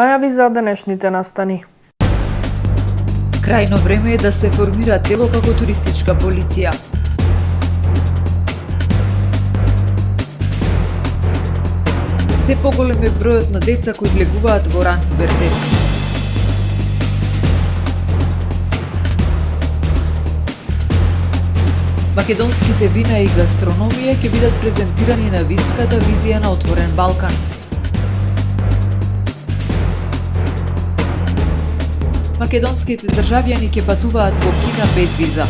најави за денешните настани. Крајно време е да се формира тело како туристичка полиција. Се поголем е бројот на деца кои влегуваат во ран пубертет. Македонските вина и гастрономија ќе бидат презентирани на винската визија на Отворен Балкан. Македонските државјани ќе патуваат во Кина без виза.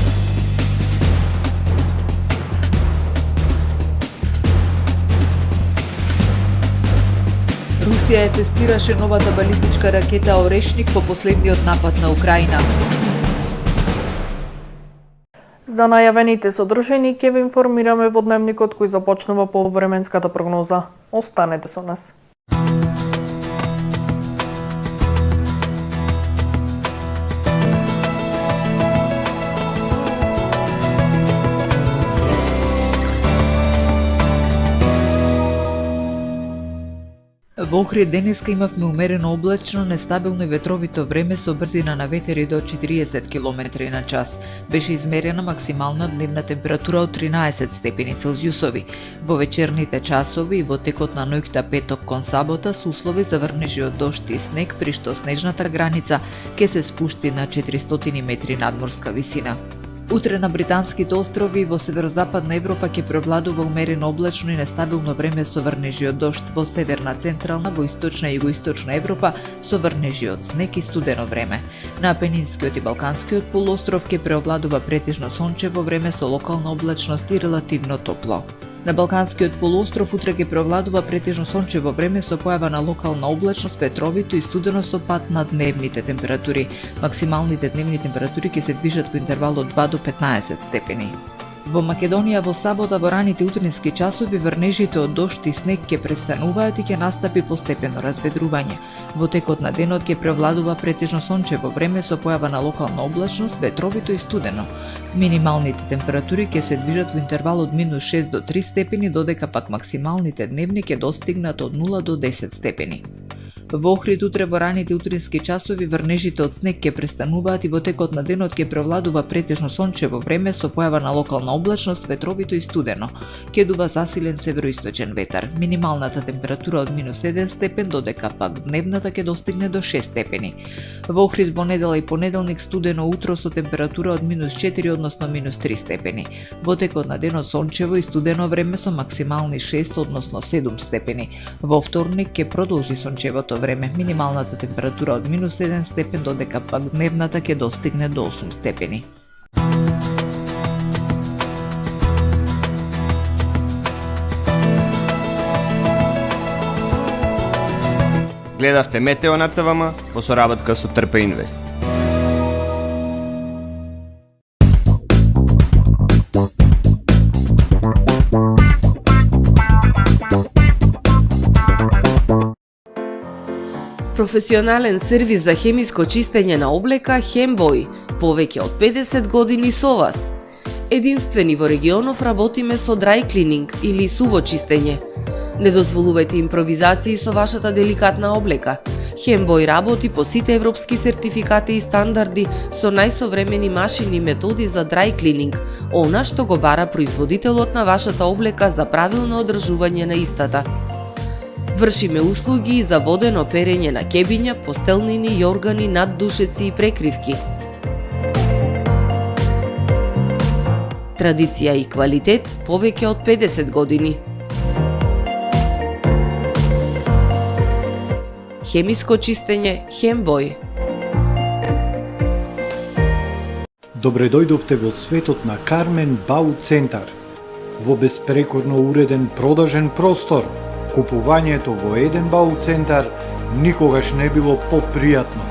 Русија ја тестираше новата балистичка ракета Орешник по последниот напад на Украина. За најавените содржини ќе ви информираме во дневникот кој започнува по временската прогноза. Останете со нас. Во Охрид денеска имавме умерено облачно, нестабилно и ветровито време со брзина на ветери до 40 км на час. Беше измерена максимална дневна температура од 13 степени Целзиусови. Во вечерните часови и во текот на ноќта петок кон сабота се услови за врнежи од дожд и снег, при што снежната граница ќе се спушти на 400 метри надморска висина. Утре на британските острови и во северозападна Европа ќе превладува умерено облачно и нестабилно време со врнежи од дожд, во северна, централна, во источна и југоисточна Европа со врнежи од снег и студено време. На Апенинскиот и Балканскиот полуостров ќе преовладува претежно сончево време со локална облачност и релативно топло. На Балканскиот полуостров утре ќе преовладува претежно сончево време со појава на локална облачност, ветровито и студено со пад на дневните температури. Максималните дневни температури ќе се движат во интервал од 2 до 15 степени. Во Македонија во сабота во раните утрински часови врнежите од дожд и снег ќе престануваат и ќе настапи постепено разведрување. Во текот на денот ќе превладува претежно сончево време со појава на локална облачност, ветровито и студено. Минималните температури ќе се движат во интервал од -6 до 3 степени, додека пак максималните дневни ќе достигнат од 0 до 10 степени. Во Охрид утре во раните утрински часови врнежите од снег ќе престануваат и во текот на денот ќе превладува претежно сончево време со појава на локална облачност, ветровито и студено. Ќе дува засилен североисточен ветар. Минималната температура од -1 степен, додека пак дневната ќе достигне до 6 степени. Во Охрид во недела и понеделник студено утро со температура од -4 односно -3 степени. Во текот на денот сончево и студено време со максимални 6 односно 7 степени. Во вторник ќе продолжи сончевото време, минималната температура од -1 степен, додека пак дневната ќе достигне до 8 степени. Гледавте Метео на ТВМ во соработка со Трпе Инвест. Професионален сервис за хемиско чистење на облека Хембој, повеќе од 50 години со вас. Единствени во регионов работиме со dry cleaning или суво чистење. Не дозволувајте импровизации со вашата деликатна облека. Хембој работи по сите европски сертификати и стандарди со најсовремени машини и методи за dry cleaning, она што го бара производителот на вашата облека за правилно одржување на истата. Вршиме услуги за водено перење на кебиња, постелнини, јоргани, наддушеци и прекривки. Традиција и квалитет повеќе од 50 години. Хемиско чистење Хембој. Добре дојдовте во светот на Кармен Бау Центар. Во беспрекорно уреден продажен простор, купувањето во еден Бау Центар никогаш не било попријатно.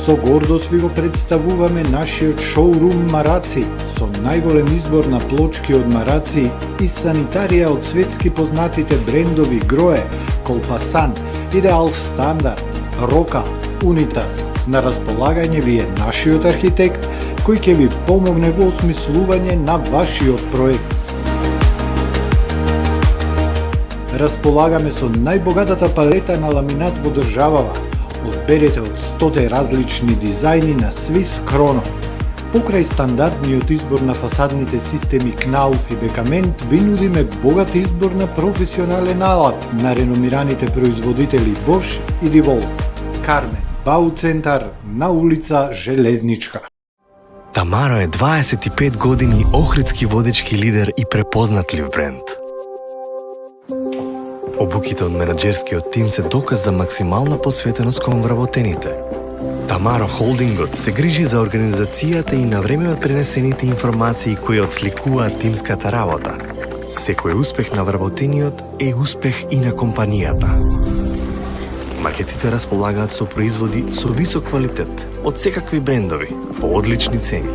Со гордост ви го представуваме нашиот шоурум Мараци, со најголем избор на плочки од мараци и санитарија од светски познатите брендови Грое, Колпасан, Идеал Стандард, Рока, Унитас. На располагање ви е нашиот архитект, кој ќе ви помогне во осмислување на вашиот проект. Располагаме со најбогатата палета на ламинат во државава. Одберете од 100 различни дизајни на Swiss Chrono. Покрај стандардниот избор на фасадните системи Knauf и Бекамент, ви нудиме богат избор на професионален алат на реномираните производители Bosch и DeWalt. Кармен Бауцентар на улица Железничка. Тамаро е 25 години охридски водечки лидер и препознатлив бренд. Обуките од менаџерскиот тим се доказ за максимална посветеност кон вработените. Тамаро Холдингот се грижи за организацијата и на време од пренесените информации кои отсликуваат тимската работа. Секој успех на вработениот е успех и на компанијата. Маркетите располагаат со производи со висок квалитет од секакви брендови по одлични цени.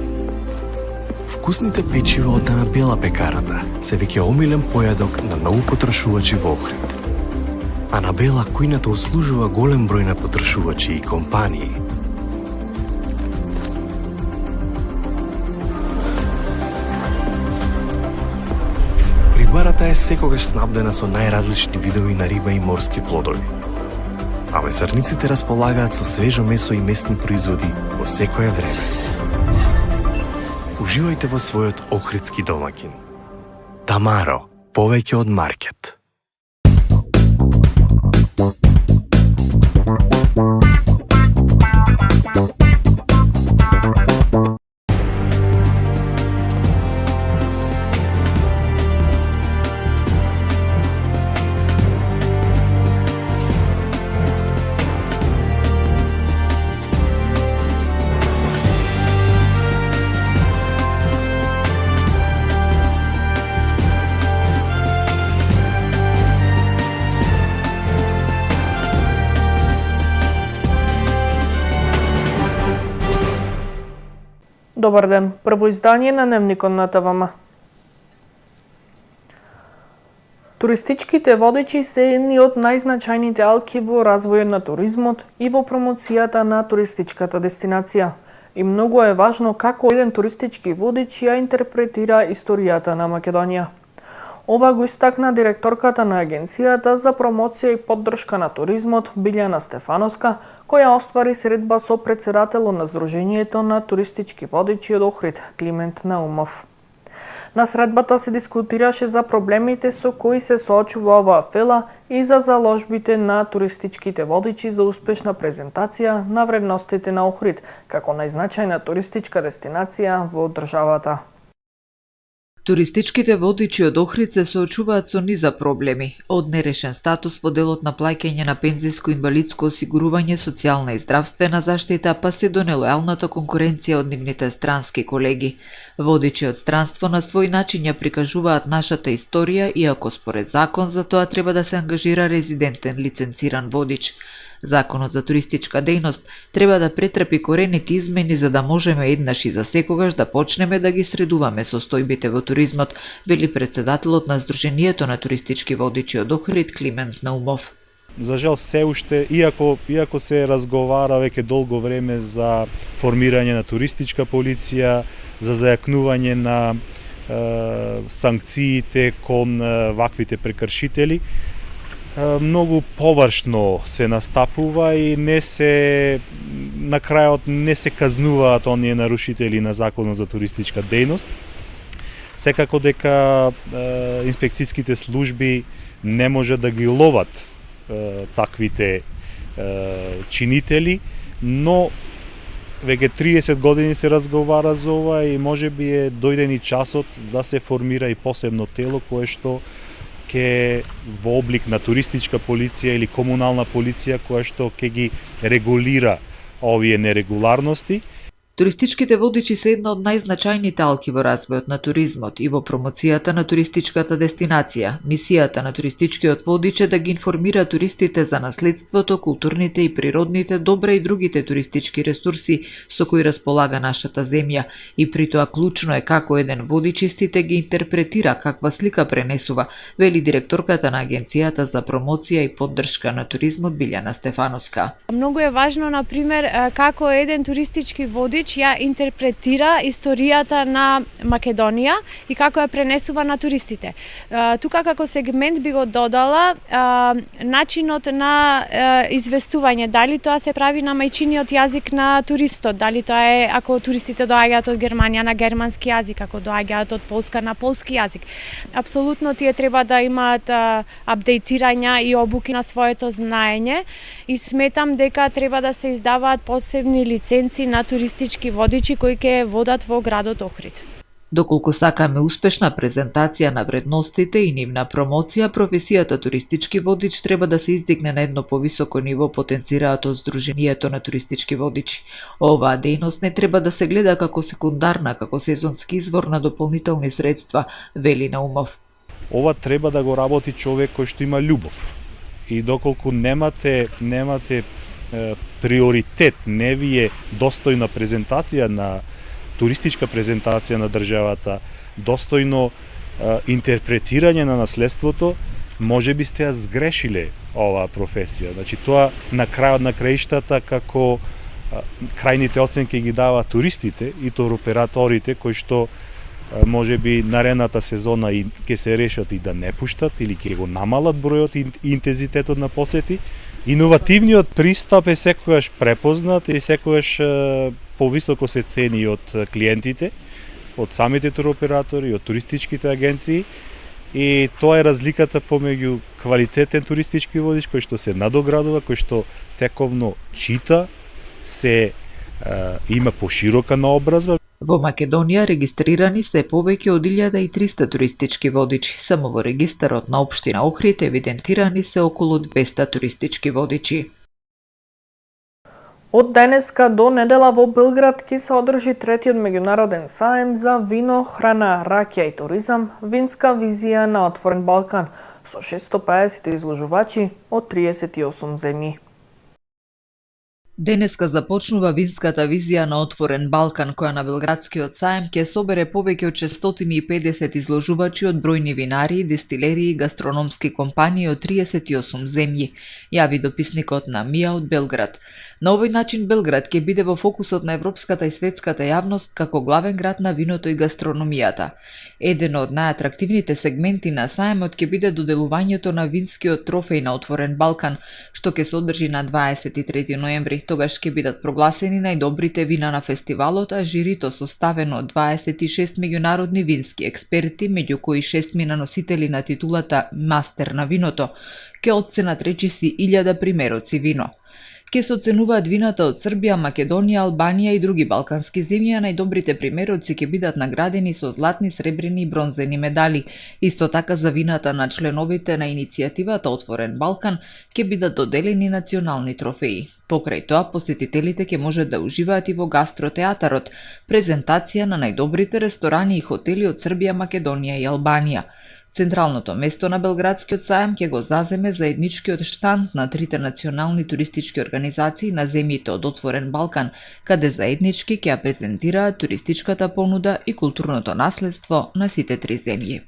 Вкусните печива од Анабела пекарата се веќе омилен појадок на многу потрошувачи во Охрид. Анабела кујната услужува голем број на потрошувачи и компании. Рибарата е секогаш снабдена со најразлични видови на риба и морски плодови. А месарниците располагаат со свежо месо и месни производи во секое време. Уживајте во својот охридски домаќин. Тамаро, повеќе од маркет. Добар ден, прво издание на Дневникот на ТВМ. Туристичките водичи се едни од најзначајните алки во развојот на туризмот и во промоцијата на туристичката дестинација. И многу е важно како еден туристички водич ја интерпретира историјата на Македонија. Ова го истакна директорката на Агенцијата за промоција и поддршка на туризмот Билјана Стефановска, која оствари средба со претседателот на Сдруженијето на туристички водичи од Охрид, Климент Наумов. На средбата се дискутираше за проблемите со кои се соочува оваа фела и за заложбите на туристичките водичи за успешна презентација на вредностите на Охрид, како најзначајна туристичка дестинација во државата. Туристичките водичи од Охрид се соочуваат со низа проблеми, од нерешен статус во делот на плаќање на пензиско и инвалидско осигурување, социјална и здравствена заштита, па се до нелојалната конкуренција од нивните странски колеги. Водичи од странство на свој начин ја прикажуваат нашата историја, иако според закон за тоа треба да се ангажира резидентен лиценциран водич. Законот за туристичка дејност треба да претрпи корените измени за да можеме еднаш и за секогаш да почнеме да ги средуваме состојбите во туризмот, вели претседателот на Сдруженијето на туристички водичи од Охрид Климент Наумов. За жал се уште, иако се разговара веќе долго време за формирање на туристичка полиција, за зајакнување на санкциите кон ваквите прекршители, многу површно се настапува и на крајот не се казнуваат оние нарушители на законот за туристичка дејност. Секако дека инспекцијските служби не може да ги ловат таквите чинители, но веќе 30 години се разговара за ова и можеби е дојден и часот да се формира и посебно тело кое што ќе во облик на туристичка полиција или комунална полиција која што ќе ги регулира овие нерегуларности. Туристичките водичи се една од најзначајните алки во развојот на туризмот и во промоцијата на туристичката дестинација. Мисијата на туристичкиот водич е да ги информира туристите за наследството, културните и природните добра и другите туристички ресурси со кои располага нашата земја и при тоа клучно е како еден водич истите ги интерпретира, каква слика пренесува, вели директорката на Агенцијата за промоција и поддршка на туризмот Билјана Стефановска. Многу е важно, на пример, како еден туристички водич Водич ја интерпретира историјата на Македонија и како ја пренесува на туристите. Тука како сегмент би го додала начинот на известување, дали тоа се прави на мајчиниот јазик на туристот, дали тоа е ако туристите доаѓаат од Германија на германски јазик, ако доаѓаат од Полска на полски јазик. Апсолутно тие треба да имаат апдейтирања и обуки на своето знаење и сметам дека треба да се издаваат посебни лиценци на туристички водичи кои ќе водат во градот Охрид. Доколку сакаме успешна презентација на вредностите и нивна промоција, професијата туристички водич треба да се издигне на едно повисоко ниво, потенцираат од Сдруженијето на туристички водичи. Оваа дејност не треба да се гледа како секундарна, како сезонски извор на дополнителни средства, вели Наумов. Ова треба да го работи човек кој што има љубов. И доколку немате приоритет, не ви е достојна презентација на туристичка презентација на државата, достојно интерпретирање на наследството, може би сте ја сгрешиле оваа професија. Значи тоа на крајот на краиштата како крајните оценки ги даваат туристите и туроператорите кои што може би наредната сезона и ќе се решат и да не пуштат или ќе го намалат бројот и интензитетот на посети. Иновативниот пристап е секогаш препознат и секогаш повисоко се цени од клиентите, од самите туроператори, од туристичките агенции и тоа е разликата помеѓу квалитетен туристички водич кој што се надоградува, кој што тековно чита, се има поширока наобразба. Во Македонија регистрирани се повеќе од 1300 туристички водичи. Само во регистарот на општина Охрид евидентирани се околу 200 туристички водичи. Од денеска до недела во Белград ќе се одржи третиот меѓународен саем за вино, храна, ракија и туризам, винска визија на отворен Балкан со 650 изложувачи од 38 земји. Денеска започнува винската визија на отворен Балкан, која на Белградскиот саем ќе собере повеќе од 650 изложувачи од бројни винари, дестилерии и гастрономски компании од 38 земји, јави дописникот на МИА од Белград. На овој начин Белград ќе биде во фокусот на европската и светската јавност како главен град на виното и гастрономијата. Еден од најатрактивните сегменти на саемот ќе биде доделувањето на винскиот трофеј на отворен Балкан, што ќе се одржи на 23 ноември. Тогаш ќе бидат прогласени најдобрите вина на фестивалот, а жирито составено од 26 меѓународни вински експерти, меѓу кои 6 носители на титулата Мастер на виното, ќе оценат речиси 1000 примероци вино. Ке се оценуваат вината од Србија, Македонија, Албанија и други балкански земји, а најдобрите примероци ќе бидат наградени со златни, сребрени и бронзени медали. Исто така за вината на членовите на иницијативата Отворен Балкан ќе бидат доделени национални трофеи. Покрај тоа, посетителите ќе можат да уживаат и во гастротеатарот, презентација на најдобрите ресторани и хотели од Србија, Македонија и Албанија. Централното место на Белградскиот саем ќе го заземе заедничкиот штанд на трите национални туристички организации на земјите од Отворен Балкан, каде заеднички ќе ја презентираат туристичката понуда и културното наследство на сите три земји.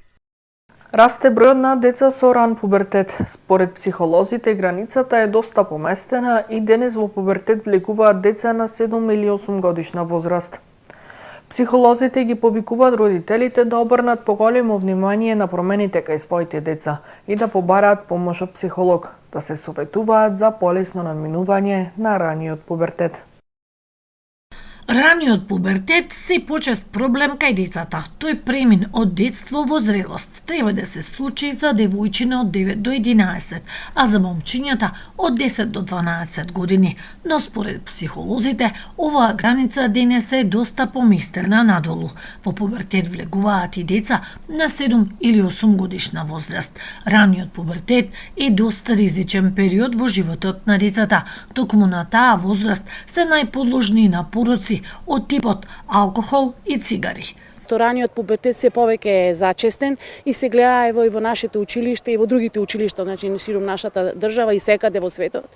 Расте бројот на деца со ран пубертет. Според психолозите, границата е доста поместена и денес во пубертет влегуваат деца на 7 или 8 годишна возраст. Психолозите ги повикуваат родителите да обрнат поголемо внимание на промените кај своите деца и да побараат помош од психолог, да се советуваат за полесно надминување на раниот пубертет. Раниот пубертет се почест проблем кај децата. Тој премин од детство во зрелост треба да се случи за девојчина од 9 до 11, а за момчињата од 10 до 12 години. Но според психолозите, оваа граница денес е доста поместена надолу. Во пубертет влегуваат и деца на 7 или 8 годишна возраст. Раниот пубертет е доста ризичен период во животот на децата. Токму на таа возраст се најподложни на пороци од типот алкохол и цигари. Раниот пубертет се повеќе е зачестен и се гледа ево и во нашите училишта и во другите училишта, значи ширум нашата држава и секаде во светот,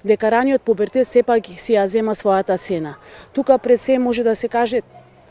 дека раниот пубертет сепак си ја зема својата цена. Тука пред се може да се каже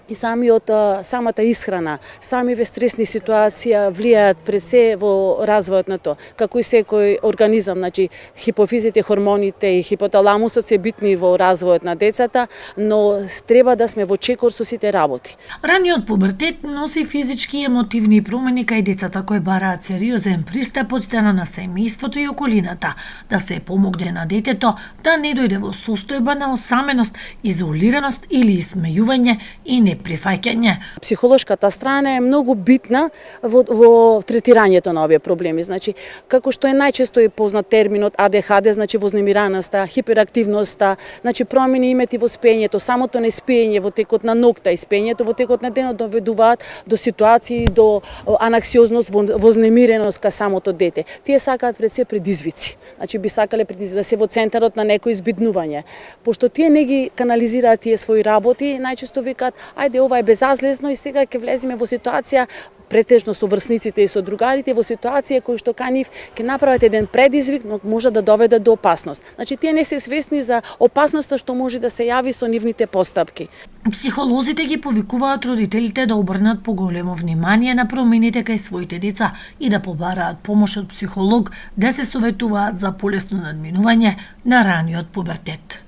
и самата исхрана, самиве стресни ситуации влијаат пред се во развојот на тоа. Како и секој организам, значи хипофизите, хормоните и хипоталамусот се битни во развојот на децата, но треба да сме во чекор со сите работи. Раниот пубертет носи физички и емотивни промени кај децата кои бараат сериозен пристап од страна на семејството и околината, да се помогне на детето да не дојде во состојба на осаменост, изолираност или исмејување и неприфаќање. Психолошката страна е многу битна во третирањето на овие проблеми. Значи, како што е најчесто и познат терминот АДХД, значи вознемираноста, хиперактивноста, значи промени имети во спењето, самото неспење во текот на ноќта и спењето во текот на денот доведуваат до ситуации, до анаксиозност, вознемиреност ка самото дете. Тие сакаат пред се предизвици. Значи би сакале да се во центарот на некој избитнување. Пошто тие не ги канализираат тие своји работи, најчесто викаат ајде ова е безазлезно и сега ќе влеземе во ситуација претежно со врсниците и со другарите во ситуација кои што кај нив ќе направат еден предизвик, но може да доведе до опасност. Значи тие не се свесни за опасноста што може да се јави со нивните постапки. Психолозите ги повикуваат родителите да обрнат поголемо внимание на промените кај своите деца и да побараат помош од психолог, да се советуваат за полесно надминување на раниот пубертет.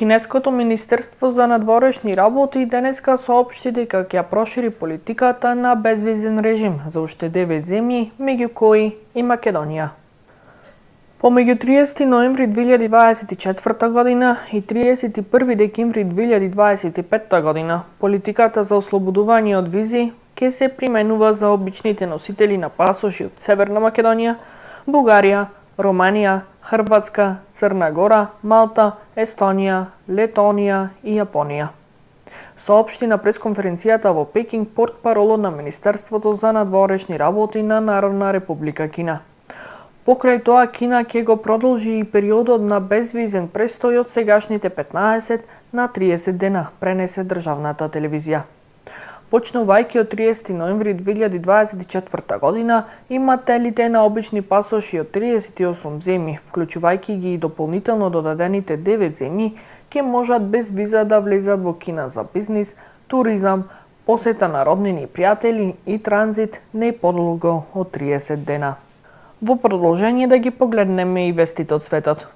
Кинеското Министерство за надворешни работи денеска соопшти дека ќе прошири политиката на безвизен режим за уште 9 земји, меѓу кои и Македонија. Помеѓу 30 ноември 2024 година и 31 декември 2025 година, политиката за ослободување од визи ќе се применува за обичните носители на пасоши од Северна Македонија, Бугарија, Романија, Хрватска, Црна Гора, Малта, Естонија, Летонија и Јапонија. Соопшти на пресконференцијата во Пекинг портпаролот на Министерството за надворешни работи на Народна република Кина. Покрај тоа, Кина ќе го продолжи и периодот на безвизен престој од сегашните 15 на 30 дена, пренесе државната телевизија. Почнувајќи од 30 ноември 2024 година, имателите на обични пасоши од 38 земји, вклучувајќи ги и дополнително додадените 9 земји, ќе можат без виза да влезат во Кина за бизнис, туризам, посета на роднини и пријатели и транзит не подолго од 30 дена. Во продолжение да ги погледнеме и вестите од светот.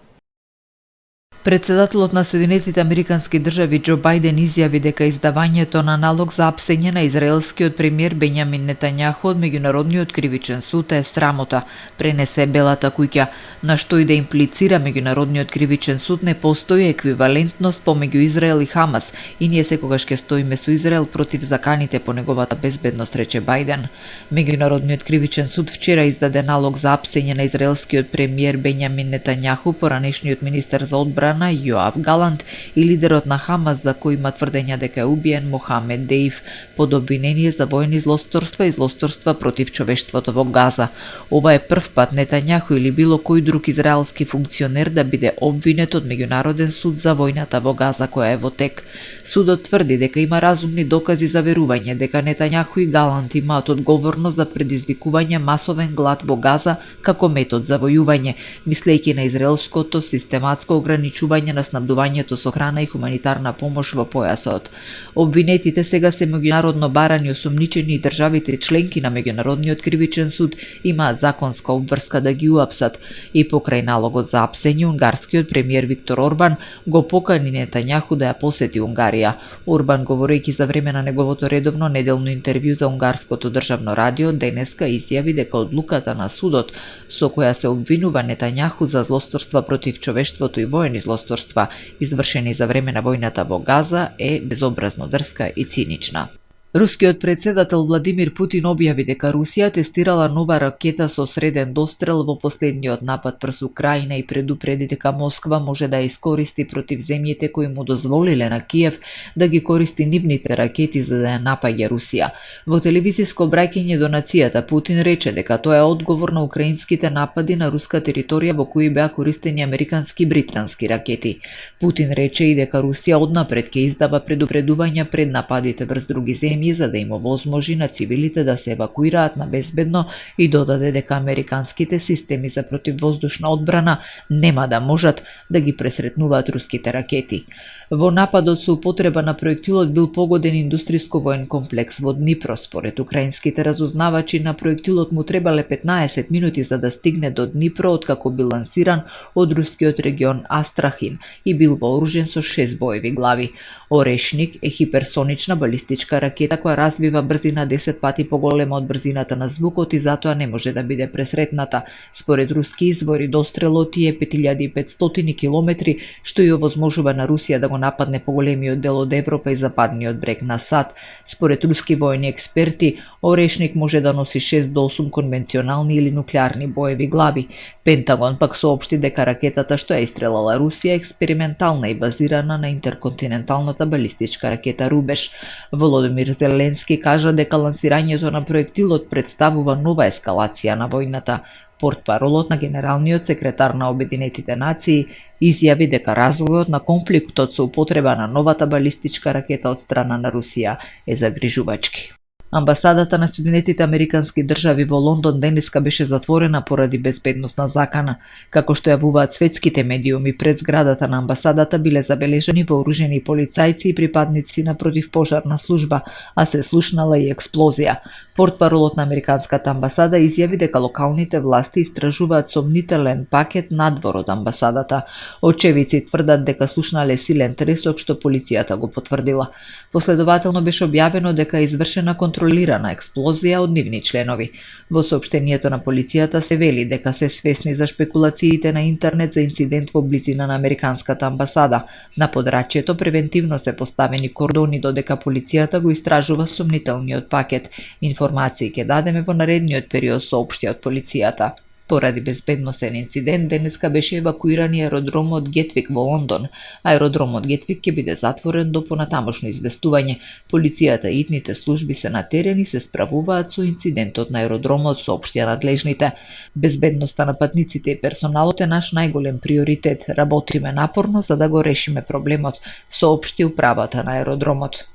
Председателот на Соединетите Американски држави Џо Бајден изјави дека издавањето на налог за апсење на израелскиот премиер Бењамин Нетањаху од меѓународниот кривичен суд е срамота, пренесе Белата куќа, на што и да имплицира меѓународниот кривичен суд не постои еквивалентност помеѓу Израел и Хамас и ние секогаш ќе стоиме со Израел против заканите по неговата безбедност, рече Бајден. Меѓународниот кривичен суд вчера издаде налог за апсење на израелскиот премиер Бењамин Нетањаху, поранешниот министер за одбрана Јоав Галант и лидерот на Хамас, за кој има тврдења дека е убиен Мохамед Деив под обвинение за воени злосторства и злосторства против човештвото во Газа. Ова е прв пат Нетањаху или било кој друг израелски функционер да биде обвинет од меѓународен суд за војната во Газа која е во тек. Судот тврди дека има разумни докази за верување дека Нетањаху и Галант имаат одговорност за предизвикување масовен глад во Газа како метод за војување, мислејќи на израелското систематско ограничување на снабдувањето со храна и хуманитарна помош во појасот. Обвинетите сега се меѓународно барани осомничени и државите членки на меѓународниот кривичен суд имаат законска обврска да ги уапсат и покрај налогот за апсење унгарскиот премиер Виктор Орбан го покани Нетањаху да ја посети Унгарија. Орбан, говорејќи за време на неговото редовно неделно интервју за унгарското државно радио, денеска изјави дека одлуката на судот со која се обвинува Нетањаху за злосторства против човештвото и воени злосторства извршени за време на војната во Газа е безобразно дрска и цинична. Рускиот председател Владимир Путин објави дека Русија тестирала нова ракета со среден дострел во последниот напад врз Украина и предупреди дека Москва може да ја искористи против земјите кои му дозволиле на Киев да ги користи нивните ракети за да ја напаѓа Русија. Во телевизиско обраќање до нацијата Путин рече дека тоа е одговор на украинските напади на руска територија во кои беа користени американски и британски ракети. Путин рече и дека Русија однапред ќе издава предупредувања пред нападите врз други земји за да им овозможи на цивилите да се евакуираат на безбедно и додаде дека американските системи за противвоздушна одбрана нема да можат да ги пресретнуваат руските ракети. Во нападот со употреба на проектилот бил погоден индустријско воен комплекс во Днипро. Според украинските разузнавачи, на проектилот му требале 15 минути за да стигне до Днипро, откако бил лансиран од рускиот регион Астрахин и бил вооружен со 6 боеви глави. Орешник е хиперсонична балистичка ракета која развива брзина 10 пати поголема од брзината на звукот и затоа не може да биде пресретната. Според руски извори, дострелот е 5500 километри, што и овозможува на Русија да го нападне поголемиот дел од Европа и западниот брег на САД. Според руски војни експерти, Орешник може да носи 6 до 8 конвенционални или нуклеарни боеви глави. Пентагон пак соопшти дека ракетата што ја истрелала Русија е експериментална и базирана на интерконтиненталната балистичка ракета Рубеж. Володимир Зеленски кажа дека лансирањето на проектилот представува нова ескалација на војната. Портпаролот на генералниот секретар на Обединетите нации изјави дека развојот на конфликтот со употреба на новата балистичка ракета од страна на Русија е загрижувачки. Амбасадата на Соединетите Американски држави во Лондон денеска беше затворена поради безбедносна закана. Како што јавуваат светските медиуми, пред зградата на амбасадата биле забележани вооружени полицајци и припадници на противпожарна служба, а се слушнала и експлозија. Портпаролот на Американската амбасада изјави дека локалните власти истражуваат сомнителен пакет надвор од амбасадата. Очевици тврдат дека слушнале силен тресок што полицијата го потврдила. Последователно беше објавено дека е извршена контролирана експлозија од нивни членови. Во соопштението на полицијата се вели дека се свесни за шпекулациите на интернет за инцидент во близина на Американската амбасада. На подрачјето превентивно се поставени кордони додека полицијата го истражува сомнителниот пакет. Информации ќе дадеме во наредниот период, соопшти од полицијата. Поради безбедносен инцидент, денеска беше евакуиран и аеродромот Гетвик во Лондон. Аеродромот Гетвик ќе биде затворен до понатамошно известување. Полицијата и итните служби се на терен и се справуваат со инцидентот на аеродромот, соопштија надлежните. Безбедноста на патниците и персоналот е наш најголем приоритет. Работиме напорно за да го решиме проблемот, соопшти управата на аеродромот.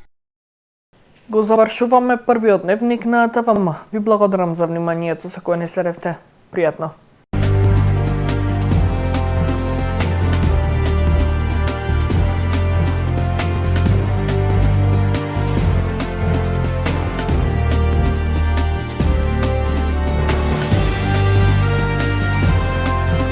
Го завршуваме првиот дневник на ТВМ. Ви благодарам за вниманието со кое не се ревте. Пријатно.